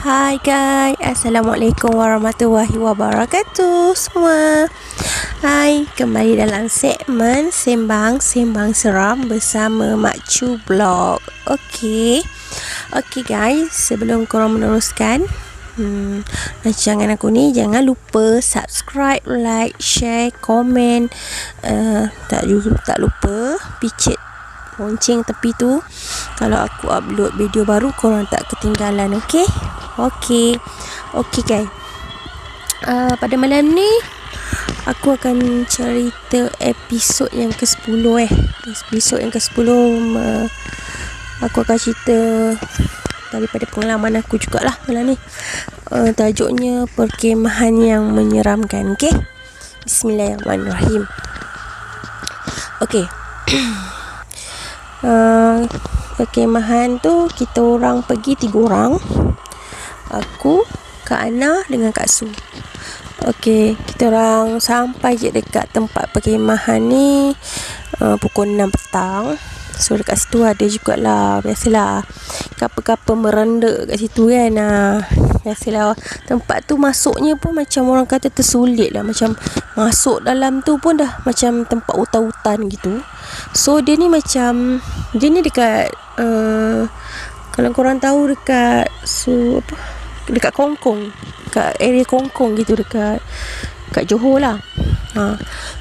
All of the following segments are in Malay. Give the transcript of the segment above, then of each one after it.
Hai guys, Assalamualaikum warahmatullahi wabarakatuh semua. Hai, kembali dalam segmen Sembang-Sembang Seram bersama Mak Chu Blog. Okey guys, sebelum korang meneruskan rancangan aku ni, jangan lupa subscribe, like, share, komen. Tak lupa picit lonceng tepi tu, kalau aku upload video baru korang tak ketinggalan. Okey guys. Pada malam ni aku akan cerita episod yang ke-10 episod yang ke-10. Aku akan cerita daripada pengalaman aku jugalah malam ni. Tajuknya Perkemahan yang Menyeramkan. Okey, bismillahirrahmanirrahim. Okey. Perkemahan tu kita orang pergi 3 orang. Aku, Kak Ana dengan Kak Su. Okey, kita orang sampai je dekat tempat perkemahan ni pukul 6 petang. So dekat situ ada jugalah, biasalah, kapal-kapal merenda kat situ kan. Biasalah, tempat tu masuknya pun macam orang kata tersulit lah. Macam masuk dalam tu pun dah macam tempat hutan-hutan gitu. So dia ni macam, dia ni dekat kalau korang tahu dekat dekat Kongkong, dekat area Kongkong gitu, dekat Johor lah.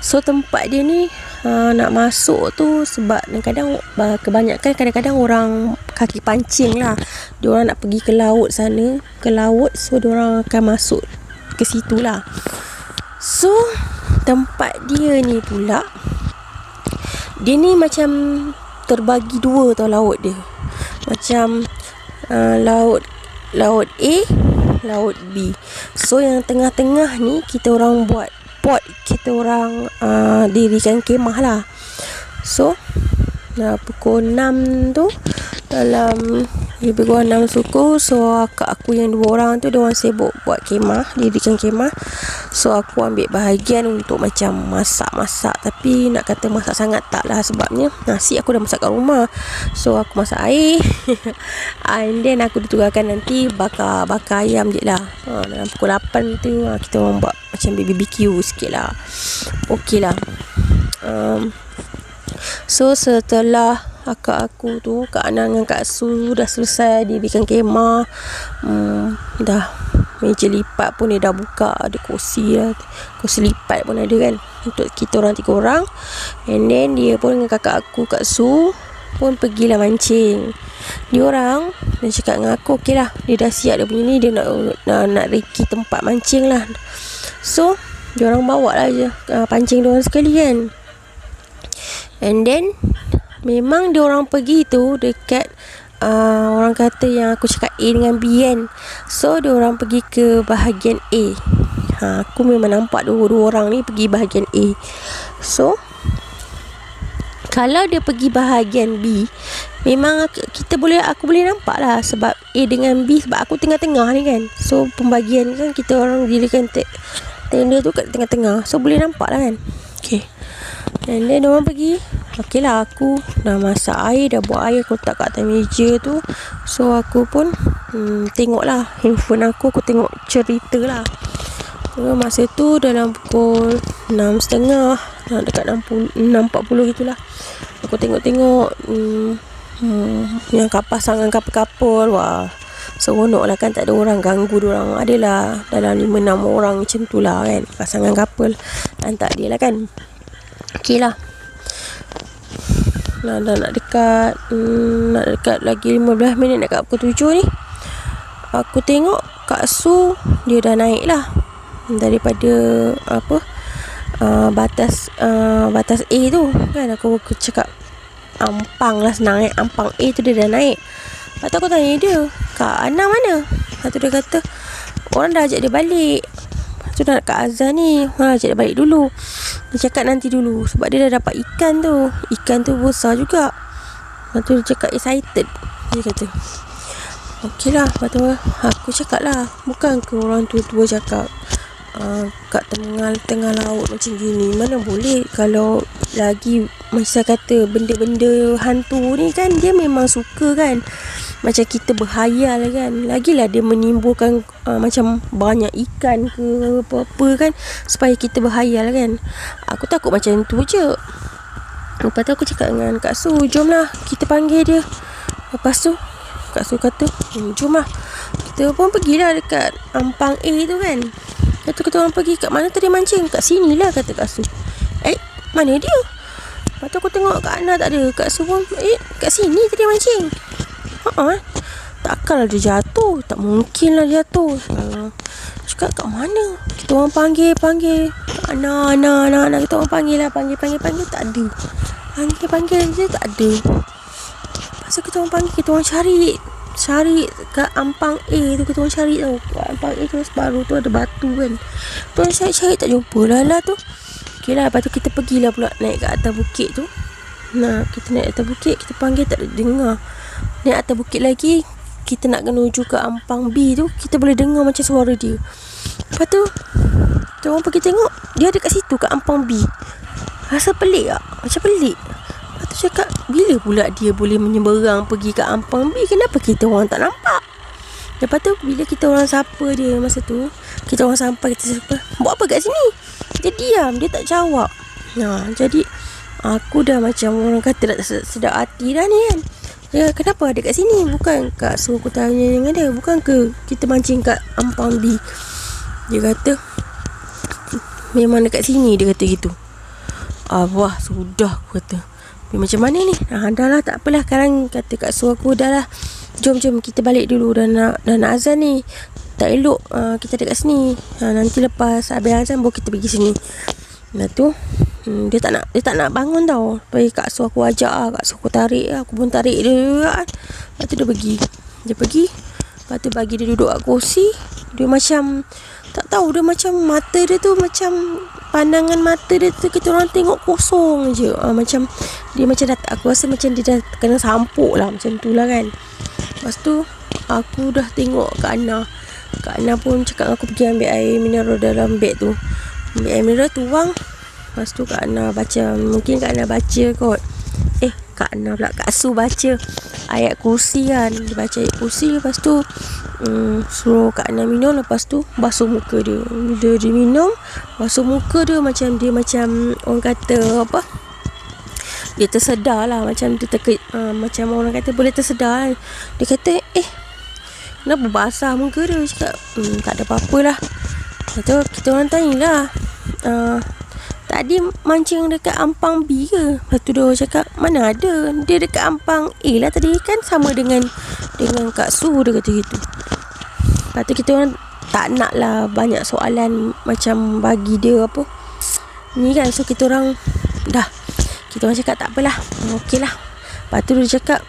So tempat dia ni nak masuk tu sebab kadang-kadang orang kaki pancing lah. Diorang nak pergi ke laut sana, so diorang akan masuk ke situ lah. So tempat dia ni pula, dia ni macam terbagi 2 tau laut dia. Macam laut A, laut B. So yang tengah-tengah ni kita orang buat pot, kita orang dirikan kemah lah. So pukul 6 tu, dalam lebih kurang 6 suku. So akak aku yang 2 orang tu, diorang sibuk buat kemah, dirikan kemah. So aku ambil bahagian untuk macam masak-masak. Tapi nak kata masak sangat tak lah, sebabnya nasi aku dah masak kat rumah. So aku masak air and then aku ditugaskan nanti bakar ayam je lah. Dalam pukul 8 tu kita orang buat macam BBQ sikit lah. Okey lah. So setelah akak aku tu, Kak Ana dengan Kak Su dah selesai dirikan kemah, dah meja lipat pun dia dah buka, ada kursi lipat pun ada kan untuk kita orang 3 orang. And then dia pun dengan kakak aku, Kak Su, pun pergilah mancing. Dia orang cakap dengan aku, okey lah, dia dah siap dia punya ni, dia nak reki tempat mancing lah. So dia orang bawa lah je pancing dia orang sekali kan. And then memang dia orang pergi tu dekat orang kata yang aku cakap A dengan B kan. So dia orang pergi ke bahagian A. Aku memang nampak dua orang ni pergi bahagian A. So kalau dia pergi bahagian B, memang aku boleh nampak lah, sebab A dengan B, sebab aku tengah-tengah ni kan. So pembagian kan, kita orang dirikan tenda tu kat tengah-tengah. So boleh nampak lah kan. Okay, and then diorang pergi. Okey lah, aku dah masak air, dah buat air, aku letak kat atas meja tu. So aku pun tengok lah handphone aku tengok cerita lah. Masa tu dalam pukul 6.30, dekat 6.40 gitulah. Aku tengok yang pasangan kapal-kapal. Wah, seronok lah kan, tak ada orang ganggu diorang. Adalah dalam 5-6 orang macam tu lah kan, pasangan kapal. Hantar dia lah kan. Okey lah, dah nak dekat lagi 15 minit nak kat pukul 7 ni. Aku tengok Kak Su, dia dah naik lah daripada batas A tu kan. Aku cakap ampang lah, senang ampang A tu dia dah naik. Lepas tu aku tanya dia, Kak Ana mana? Lepas tu dia kata orang dah ajak dia balik. Lepas tu dah kat azan ni, ajak dia balik dulu. Dia cakap nanti dulu, sebab dia dah dapat ikan tu besar juga. Lepas tu dia cakap excited, dia kata okey lah. Lepas tu aku cakap lah, bukan ke orang tua-tua cakap kat tengah laut macam gini, mana boleh. Kalau lagi macam kata benda-benda hantu ni kan, dia memang suka kan macam kita berhayal kan. Lagilah dia menimbulkan macam banyak ikan ke apa-apa kan, supaya kita berhayal kan. Aku takut macam tu je. Lepas tu aku cakap dengan Kak Su, jomlah kita panggil dia. Lepas tu Kak Su kata, jom lah. Kita pun pergilah dekat Ampang A tu kan. Lepas tu kita orang pergi, kat mana tadi mancing? Kat sini lah, kata Kak Su. Mana dia? Lepas tu aku tengok Kak Ana tak ada. Kak Su pun, kat sini tadi mancing. Takkanlah dia jatuh. Tak mungkin lah jatuh. Cakap kat mana? Kita orang panggil Ana. Kita orang panggil lah. Panggil tak ada. Panggil je tak ada. Lepas tu kita orang panggil, kita orang cari kat Ampang A tu. Kita orang cari tau. Kat Ampang A tu baru tu ada batu kan. Kita orang cari tak jumpa lah tu. Okay lah, lepas tu kita pergilah pula naik kat atas bukit tu. Nah, kita naik atas bukit, kita panggil tak ada dengar. Naik atas bukit lagi, kita nak menuju ke Ampang B tu, kita boleh dengar macam suara dia. Lepas tu kita orang pergi tengok, dia ada kat situ, kat Ampang B. Rasa pelik tak? Macam pelik. Lepas tu cakap, bila pula dia boleh menyeberang pergi ke Ampang B? Kenapa kita orang tak nampak? Lepas tu bila kita orang sapa dia masa tu, kita orang sampai, kita sapa, buat apa kat sini? Dia diam, dia tak jawab. Jadi aku dah macam orang kata tak sedap hati dah ni kan. Ya, kenapa ada kat sini? Bukan Kak Su aku tanya dengan dia, bukan ke kita mancing kat Ampang B? Dia kata memang dekat sini, dia kata gitu. Wah, sudah aku kata. Macam mana ni? Dah lah, tak apalah. Sekarang kata Kak Su aku, dah lah, jom kita balik dulu. Dah nak azan ni. Tak elok kita dekat sini. Nanti lepas habis azan baru kita pergi sini. Lepas tu dia tak nak bangun tau. Lepas Kak Su aku ajak lah, Kak Su aku tarik lah. Aku pun tarik dia kan. Lepas tu dia pergi. Lepas tu bagi dia duduk kat kursi. Dia macam tak tahu, dia macam mata dia tu, macam pandangan mata dia tu kita orang tengok kosong je. Macam dia macam dah, aku rasa macam dia dah kena sampuk lah, macam tu lah kan. Lepas tu aku dah tengok Kak Ana pun cakap aku pergi ambil air mineral dalam beg tu. Ambil air mineral, tuang. Lepas tu Kak Ana baca, mungkin Kak Ana baca kot. Kak Ana pula, Kak Su baca ayat kursi kan. Dia baca ayat kursi. Lepas tu suruh Kak Ana minum. Lepas tu basuh muka dia. Bila dia minum, basuh muka dia, macam orang kata apa, dia tersedar lah. Macam dia macam orang kata boleh tersedar kan. Dia kata kenapa basah muka dia? Cakap tak ada apa-apa lah. Lepas tu kita orang tanyalah, tadi mancing dekat Ampang B ke? Lepas tu dia cakap, mana ada, dia dekat Ampang A lah tadi kan, sama dengan Kak Su, dia kata gitu. Lepas tu kita orang tak nak lah banyak soalan, macam bagi dia apa ni kan. So kita orang cakap tak apalah, okey lah. Lepas tu dia cakap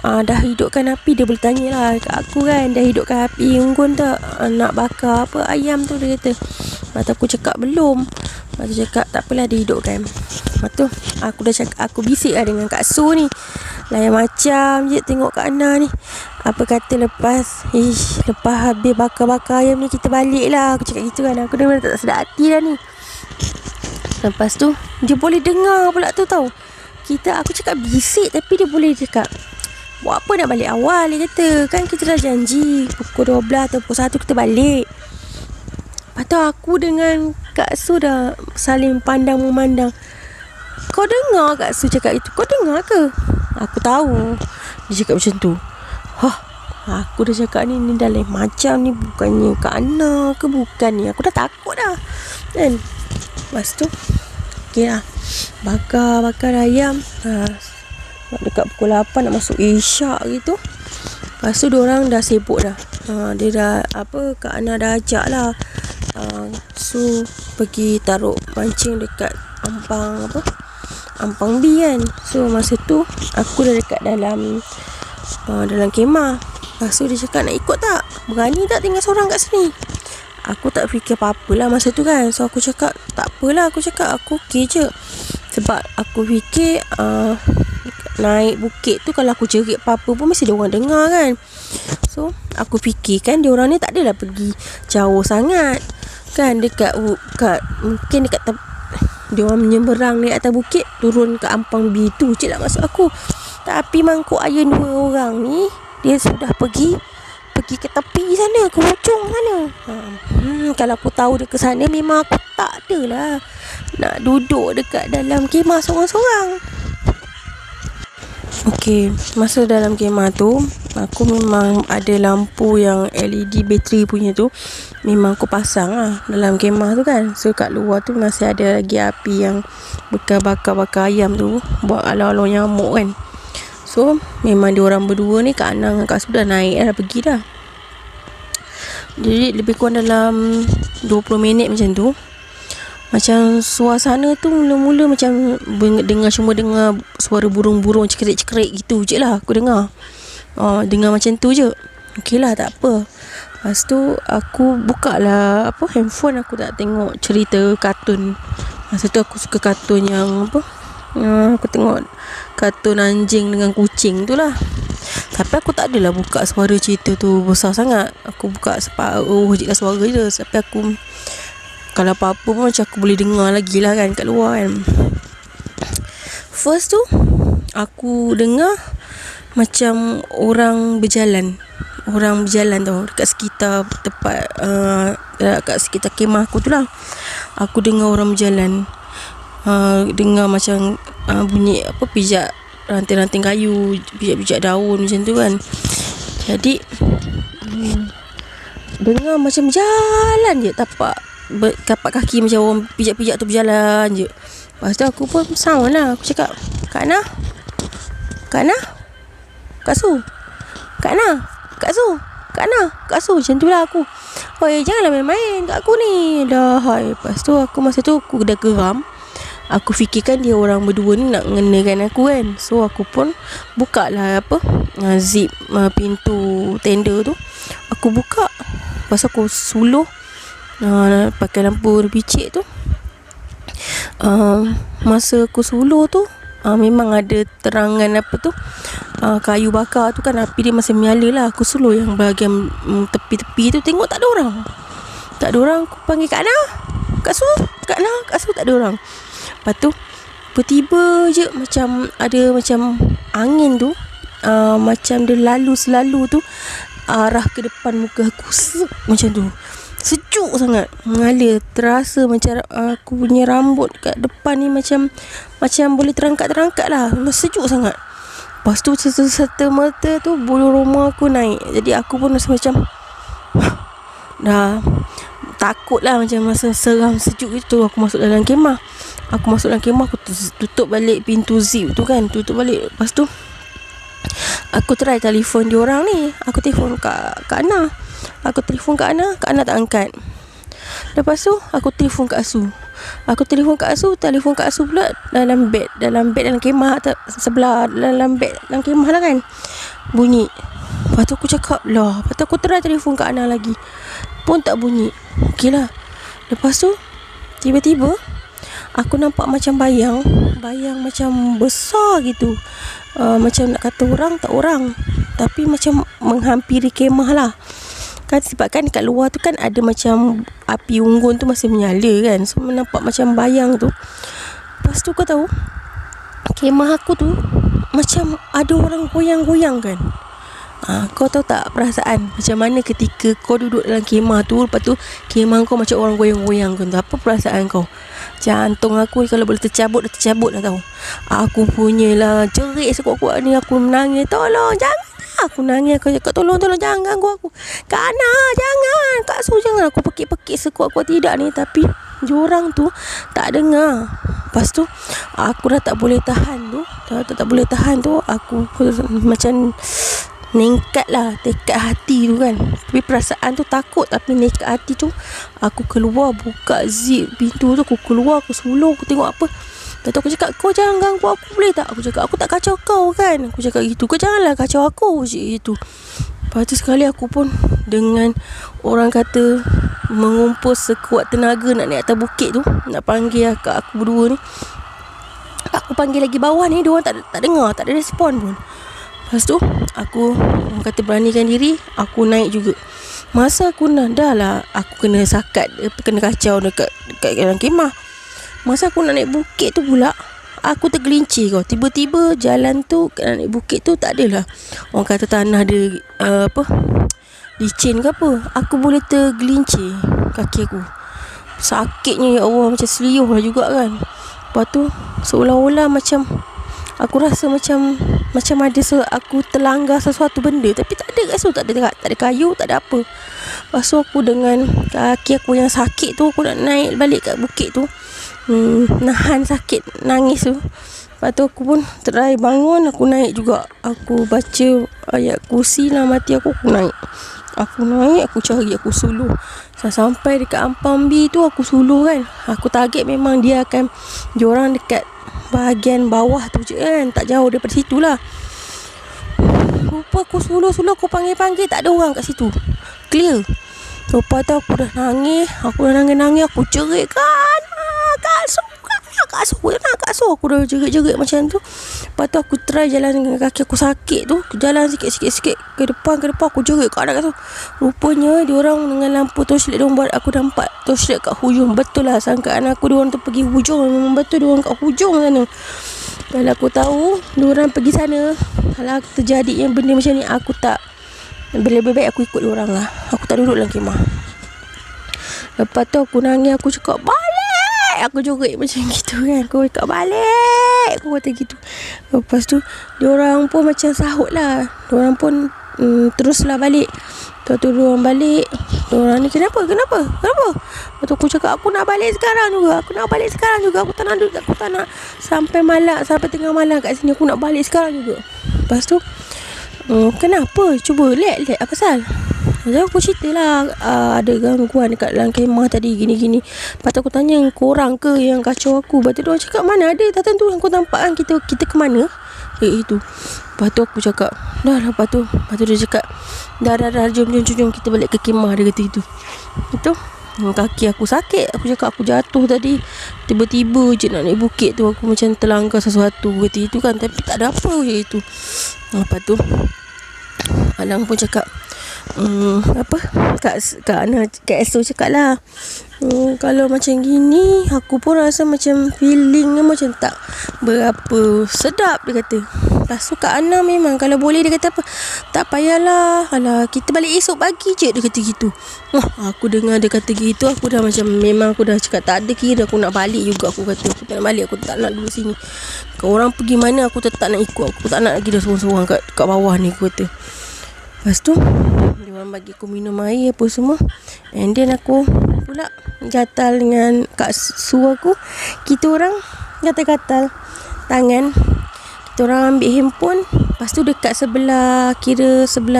dah hidupkan api. Dia boleh tanya lah kat aku kan, dah hidupkan api unggun tak, nak bakar apa ayam tu, dia kata. Lepas tu aku cakap belum. Lepas tu cakap tak apalah, dia hidupkan. Lepas tu aku dah cakap, aku bisik lah dengan Kak Su ni, lain macam je tengok Kak Ana ni. Apa kata lepas habis bakar-bakar ayam ni kita balik lah, aku cakap gitu kan. Aku dah tak sedap hati dah ni. Lepas tu dia boleh dengar pula tu tau. Aku cakap bisik, tapi dia boleh cakap, buat apa nak balik awal, dia kata. Kan kita dah janji pukul 12 atau pukul 1 kita balik. Lepas tu aku dengan Kak Su dah saling pandang memandang. Kau dengar Kak Su cakap itu? Kau dengar ke? Aku tahu dia cakap macam tu. Aku dah cakap ni dah lain macam ni. Bukannya Kak Ana ke bukan ni. Aku dah takut dah kan. Lepas tu okey lah, bakar ayam. Dekat pukul 8 nak masuk isyak gitu. Lepas tu diorang dah sibuk dah. Dia dah Kak Ana dah ajak lah So pergi taruh mancing dekat Ampang B kan. So masa tu aku dah dekat dalam kemah. Lepas tu dia cakap, nak ikut tak? Berani tak tinggal seorang kat sini? Aku tak fikir apa-apa lah masa tu kan. So aku cakap tak apalah. Aku cakap aku okey je. Sebab aku fikir naik bukit tu, kalau aku jerit apa-apa pun mesti diorang dengar kan. So aku fikir kan diorang ni tak adalah pergi jauh sangat kan, dekat mungkin dekat diorang menyeberang di atas bukit, turun ke Ampang B tu je lah maksud aku. Tak api mangkuk ayun 2 orang ni, dia sudah pergi ke tepi sana, ke hujung sana. Kalau aku tahu dia ke sana, memang aku tak adalah nak duduk dekat dalam kemah seorang-seorang. Okey, masa dalam kemah tu, aku memang ada lampu yang LED bateri punya tu, memang aku pasang lah dalam kemah tu kan. So kat luar tu masih ada lagi api yang bekas bakar-bakar ayam tu, buat alau-alau nyamuk kan. So memang diorang berdua ni, Kak Ana dengan Kak Su dah naik dah, pergi dah. Jadi lebih kurang dalam 20 minit macam tu, macam suasana tu mula-mula macam cuma dengar suara burung-burung cekerik-cekerik gitu je lah aku dengar. Dengar macam tu je. Okey lah, tak apa. Lepas tu aku buka lah handphone, aku tak tengok cerita kartun. Masa tu aku suka kartun yang aku tengok kartun anjing dengan kucing tu lah. Tapi aku tak adalah buka suara cerita tu besar sangat. Aku buka separuh je lah suara je. Tapi aku, kalau apa-apa pun macam aku boleh dengar lagi lah kan kat luar kan. First tu aku dengar macam orang berjalan tau, dekat sekitar tempat dekat sekitar kemah aku tu lah. Aku dengar orang berjalan, dengar macam bunyi pijak ranting-ranting kayu, pijak-pijak daun macam tu kan. Jadi dengar macam jalan je, tapak kaki macam orang pijak-pijak tu berjalan je. Lepas tu aku pun sound lah. Aku cakap, Kak Ana, Kak Su, Kak Ana, Kak Su, macam tu lah aku. Janganlah main-main kat aku ni dah. Lepas tu aku, masa tu aku dah geram. Aku fikirkan dia orang berdua ni nak ngenakan aku kan. So aku pun buka lah zip pintu tenda tu. Aku buka, lepas aku suluh pakai lampu bicik tu. Masa aku suluh tu, memang ada terangan kayu bakar tu kan, api dia masih menyala lah. Aku suluh yang bahagian tepi-tepi tu, tengok tak ada orang. Aku panggil Kak Ana, Kak Su, tak ada orang. Lepas tu tiba-tiba je macam ada macam angin tu, macam dia lalu-selalu tu arah ke depan muka aku, macam tu. Sejuk sangat, mengalir. Terasa macam aku punya rambut kat depan ni macam boleh terangkat lah. Sejuk sangat. Lepas tu serta-merta tu bulu roma aku naik. Jadi aku pun rasa macam dah takut lah, macam masa seram sejuk itu. Aku masuk dalam kemah, aku tutup balik pintu zip tu kan, tutup balik. Lepas tu aku try telefon diorang ni. Aku telefon Kak Ana. Kak Ana tak angkat. Lepas tu aku telefon Kak Su. Telefon Kak Su pula dalam bed dalam kemah sebelah, dalam bed dalam kemah lah kan, bunyi. Lepas tu aku cakap lah. Lepas tu aku try telefon Kak Ana lagi, pun tak bunyi. Okey lah. Lepas tu tiba-tiba aku nampak macam bayang macam besar gitu. Macam nak kata orang, tak orang, tapi macam menghampiri kemah lah kan. Sebab kan kat luar tu kan ada macam api unggun tu masih menyala kan. So nampak macam bayang tu. Lepas tu kau tahu, kemah aku tu macam ada orang goyang-goyang kan. Kau tahu tak perasaan macam mana ketika kau duduk dalam kemah tu, lepas tu kemah kau macam orang goyang-goyang kan tu? Apa perasaan kau? Jantung aku ni kalau boleh tercabut dah tahu. Aku punyalah jerit sekuat-kuat ni. Aku menangis, tolong jangan. Aku nangis, aku cakap tolong jangan ganggu aku. Kak Ana jangan, Kak Su jangan. Aku pekik-pekik sekuat-kuat tidak ni, tapi diorang tu tak dengar. Lepas tu aku dah tak boleh tahan tu. Aku macam nekat lah, tekad hati tu kan. Tapi perasaan tu takut, tapi nekat hati tu aku keluar, buka zip pintu tu. Aku keluar, aku suluh, aku tengok apa. Lepas tu aku cakap, kau jangan ganggu aku boleh tak? Aku cakap, aku tak kacau kau kan. Aku cakap gitu, kau janganlah kacau aku gitu. Lepas tu sekali aku pun dengan orang kata mengumpul sekuat tenaga nak naik atas bukit tu, nak panggil akak aku berdua ni. Aku panggil lagi bawah ni, diorang tak dengar, tak ada respon pun. Lepas tu aku, orang kata beranikan diri, aku naik juga. Masa aku dah lah, aku kena sakat, kena kacau dekat dalam kemah. Masa aku nak naik bukit tu pula, aku tergelincir kau. Tiba-tiba jalan tu naik bukit tu tak adalah orang kata tanah dia licin ke apa. Aku boleh tergelincir kaki aku. Sakitnya ya Allah, macam seliuh lah juga kan. Lepas tu seolah-olah macam aku rasa macam ada aku terlanggar sesuatu benda, tapi tak ada kat situ, tak ada kayu, tak ada apa. Lepas tu aku dengan kaki aku yang sakit tu, aku nak naik balik kat bukit tu, nahan sakit nangis tu. Lepas tu aku pun try bangun, aku naik juga. Aku baca ayat kursi dalam hati aku, aku naik, aku cari, aku suluh. Sampai dekat Ampambi tu aku suluh kan. Aku target memang diorang dekat bahagian bawah tu je kan, tak jauh daripada situ lah. Rupa aku suluh, aku panggil-panggil, tak ada orang kat situ, clear. Lepas tu aku dah nangis, aku jerit kan, Kak Su, aku dah jerit macam tu. Lepas tu aku try jalan dengan kaki aku sakit tu, jalan sikit ke depan, aku jerit kat Kak Su. Rupanya diorang dengan lampu torchlight diorang buat aku nampak torchlight kat hujung. Betul lah sangkaan aku, diorang tu pergi hujung. Memang betul diorang kat hujung sana. Kalau aku tahu diorang pergi sana, kalau terjadi yang benda macam ni, aku tak, lebih baik aku ikut diorang lah. Aku tak duduk dalam kemah. Lepas tu aku nangis, aku cakap balik, aku jerit macam gitu kan. Aku cakap balik, aku kata gitu. Lepas tu diorang pun macam sahut lah. Diorang pun teruslah balik. Lepas tu diorang balik, diorang ni kenapa? Lepas tu aku cakap aku nak balik sekarang juga. Aku tak nak duduk, aku tak nak sampai tengah malam kat sini. Aku nak balik sekarang juga. Lepas tu kenapa? Cuba let apa pasal? Jadi aku ceritalah ada gangguan dekat dalam kemah tadi, gini-gini. Lepas tu aku tanya, korang ke yang kacau aku? Lepas tu diorang cakap, mana ada, tak tentu yang kau nampak kan, kita ke mana? Itu. Lepas tu aku cakap, dah. Lepas tu dia cakap, dah, jom kita balik ke kemah, dia kata gitu. Itu kaki aku sakit. Aku cakap aku jatuh tadi, tiba-tiba je nak naik bukit tu, aku macam terlanggar sesuatu, kata itu kan. Tapi tak ada apa je itu. Lepas tu Alang pun cakap, Kak Esok cakap lah, kalau macam gini aku pun rasa macam feelingnya macam tak berapa sedap, dia kata. Lepas tu Kak Ana memang kalau boleh, dia kata apa, tak payahlah, alah kita balik esok pagi je, dia kata gitu. Aku dengar dia kata gitu, aku dah macam, memang aku dah cakap tak ada kira, aku nak balik juga. Aku kata aku tak nak balik, aku tak nak duduk sini. Kalau orang pergi mana aku tetap nak ikut. Aku tak nak lagi dah sorang-sorang kat bawah ni, aku kata. Lepas tu dia orang bagi aku minum air apa semua, and then aku pula gatal dengan Kak Su aku. Kita orang gatal-gatal tangan. Kita orang ambil handphone. Lepas tu dekat sebelah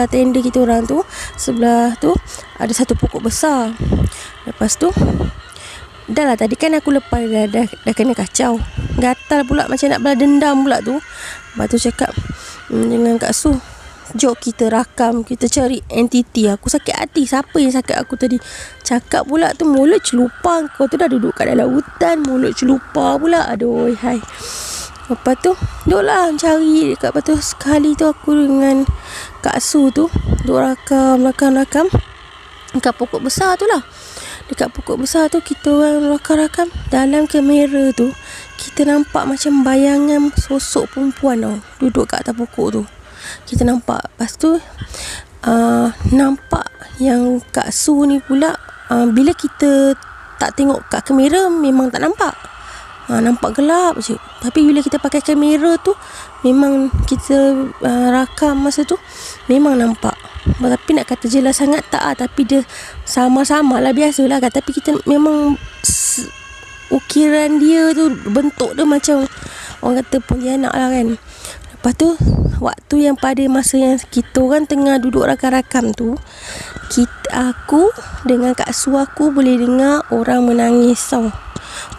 tenda kita orang tu, sebelah tu ada satu pokok besar. Lepas tu dah lah, tadi kan aku lepas dah kena kacau, gatal pula macam nak balas dendam pula tu. Lepas tu cakap dengan Kak Su, jom kita rakam, kita cari entiti. Aku sakit hati, siapa yang sakit aku tadi? Cakap pula tu mulut celupa. Kau tu dah duduk kat dalam hutan, mulut celupa pula. Aduh hai. Lepas tu duduklah cari dekat. Lepas tu sekali tu aku dengan Kak Su tu duduk rakam dekat pokok besar tu lah. Dekat pokok besar tu kita orang rakam. Dalam kamera tu kita nampak macam bayangan sosok perempuan tau, duduk kat atas pokok tu. Kita nampak. Lepas tu nampak yang Kak Su ni pula, bila kita tak tengok kat kamera memang tak nampak, nampak gelap je. Tapi bila kita pakai kamera tu, memang kita rakam masa tu memang nampak. Tapi nak kata jelas sangat tak, tapi dia sama-sama lah, biasalah kan. Tapi kita memang ukiran dia tu, bentuk dia macam orang kata Pontianak lah kan. Lepas tu waktu yang pada masa yang kita orang tengah duduk rakam-rakam tu, aku dengan Kak Su aku boleh dengar orang menangis tau.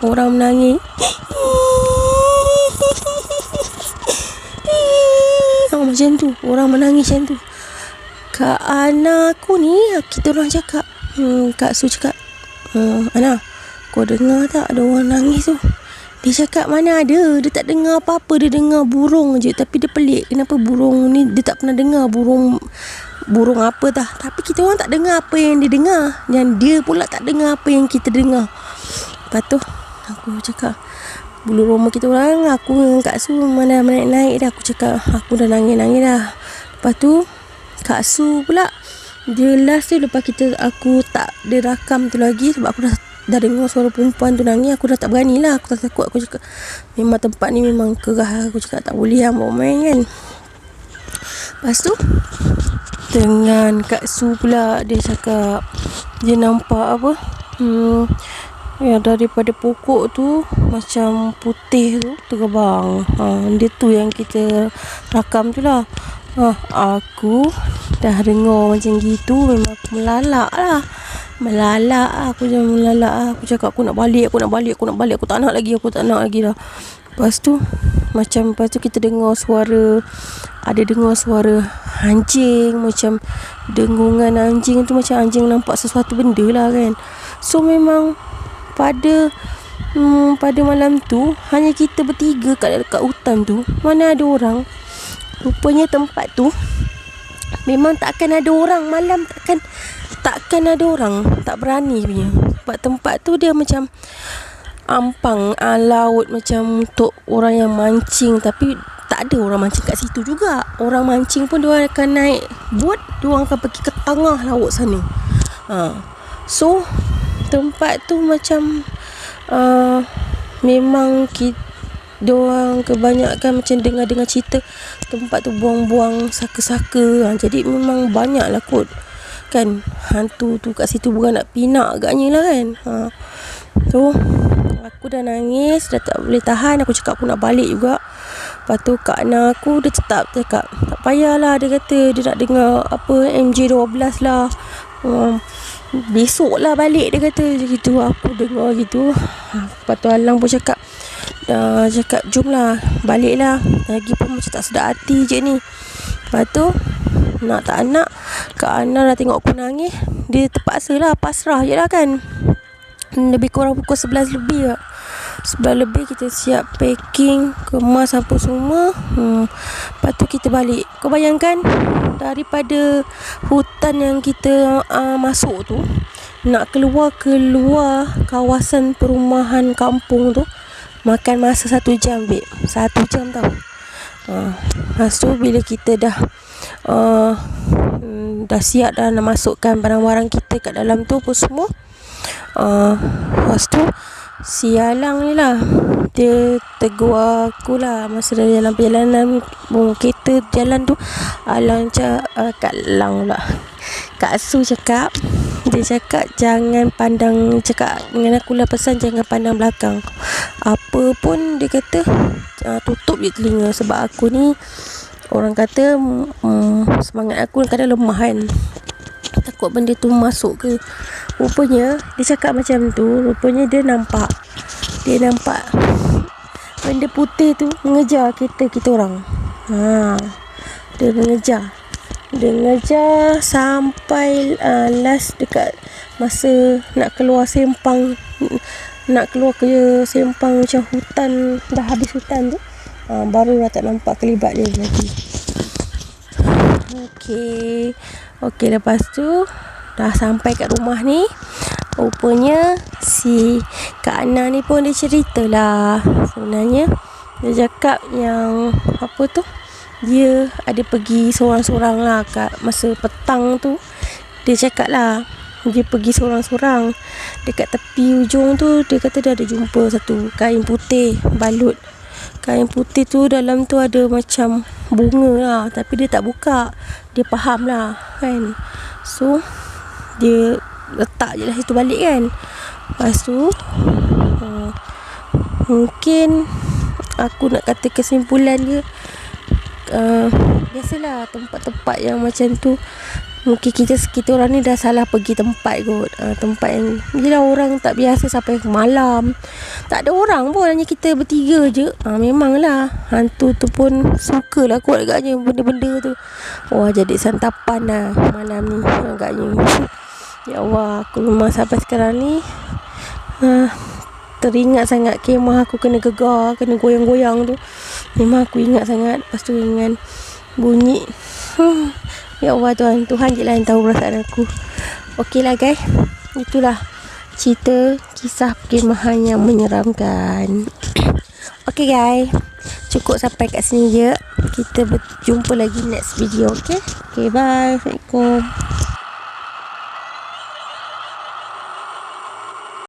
Orang menangis macam tu, orang menangis macam tu. Kak Ana aku ni, kita orang cakap, Kak Su cakap, Ana, kau dengar tak ada orang nangis tu? Dia cakap mana ada, dia tak dengar apa-apa, dia dengar burung je. Tapi dia pelik, kenapa burung ni dia tak pernah dengar burung apa dah. Tapi kita orang tak dengar apa yang dia dengar, dan dia pula tak dengar apa yang kita dengar. Lepas tu aku cakap, bulu roma kita orang. Aku dengan Kak Su mana naik dah. Aku cakap aku dah nangis dah. Lepas tu Kak Su pula dia last tu, lepas aku tak ada rakam tu lagi sebab aku dah dengar suara perempuan tu nangis. Aku dah tak berani lah, aku tak takut. Aku cakap memang tempat ni memang kerah. Aku cakap tak boleh lah bawa main kan. Lepas tu dengan Kak Su pula, dia cakap dia nampak apa, ya daripada pokok tu macam putih tu terbang. Dia tu yang kita rakam tu lah. Aku dah dengar macam gitu, memang aku melalak lah. Aku jangan melalak lah. Aku cakap aku nak balik. Aku tak nak lagi dah. Lepas tu kita dengar suara, dengar suara anjing, macam dengungan anjing tu, macam anjing nampak sesuatu benda lah kan. So memang pada malam tu hanya kita bertiga kat hutan tu, mana ada orang. Rupanya tempat tu memang takkan ada orang malam, takkan ada orang, tak berani punya. Sebab tempat tu dia macam ampang laut, macam untuk orang yang mancing. Tapi tak ada orang mancing kat situ juga. Orang mancing pun dia akan naik bot, dia akan pergi ke tengah laut sana. So tempat tu macam memang diorang kebanyakan macam dengar cerita tempat tu buang-buang saka-saka. Jadi memang banyak lah kot kan hantu tu kat situ, bukan nak pinak agaknya lah kan. So aku dah nangis, dah tak boleh tahan. Aku cakap aku nak balik juga. Lepas tu Kak Ana aku, dia tetap cakap tak payahlah. Dia kata dia nak dengar MJ12 lah, besok lah balik, dia kata gitu. Aku dengar gitu. Lepas tu Alang pun cakap jom lah, balik lah. Lagipun macam tak sedap hati je ni. Lepas tu nak tak nak, Kak Ana dah tengok aku nangis, dia terpaksa lah, pasrah je lah kan. Lebih kurang pukul 11 lebih lah. 11 lebih kita siap packing, kemas apa semua. Lepas tu kita balik. Kau bayangkan daripada hutan yang kita masuk tu, nak keluar kawasan perumahan kampung tu, makan masa 1 jam, babe. 1 jam tau. Lepas tu bila kita dah siap dah nak masukkan barang-barang kita kat dalam tu apa semua, lepas tu si Alang ni lah, dia tegur aku lah masa dalam perjalanan kereta jalan tu. Kak Su cakap, dia cakap jangan pandang, cakap dengan aku lah, pesan jangan pandang belakang. Apa pun dia kata tutup je telinga. Sebab aku ni orang kata semangat aku kadang lemah kan, takut benda tu masuk ke. Rupanya dia cakap macam tu. Rupanya dia nampak benda putih tu mengejar kita orang. Dia mengejar sampai last dekat masa nak keluar ke sempang macam hutan, dah habis hutan tu, baru dah tak nampak kelibat dia lagi. Okey, lepas tu dah sampai kat rumah ni. Rupanya si Kak Ana ni pun dia ceritalah. Sebenarnya dia cakap yang dia ada pergi seorang-seorang lah kat masa petang tu. Dia cakap lah dia pergi seorang-seorang dekat tepi ujung tu. Dia kata dia ada jumpa satu kain putih balut. Kain putih tu dalam tu ada macam bunga lah, tapi dia tak buka. Dia faham lah kan. So dia letak je lah situ balik kan. Lepas tu mungkin aku nak kata kesimpulan dia, biasalah tempat-tempat yang macam tu, mungkin kita orang ni dah salah pergi tempat kot. Tempat yang yelah orang tak biasa sampai malam, tak ada orang pun, hanya kita bertiga je. Memanglah hantu tu pun sukalah kot agaknya benda-benda tu. Wah, jadi santapan lah malam ni agaknya. Ya Allah, aku memang sampai sekarang ni teringat sangat kemah aku kena gegar, kena goyang-goyang tu. Memang aku ingat sangat. Lepas tu dengan bunyi ya Allah, Tuhan je lah yang tahu perasaan aku. Okey lah guys, itulah cerita kisah perkemahan yang menyeramkan. Okay guys, cukup sampai kat sini je. Kita berjumpa lagi next video. Okay bye. Assalamualaikum.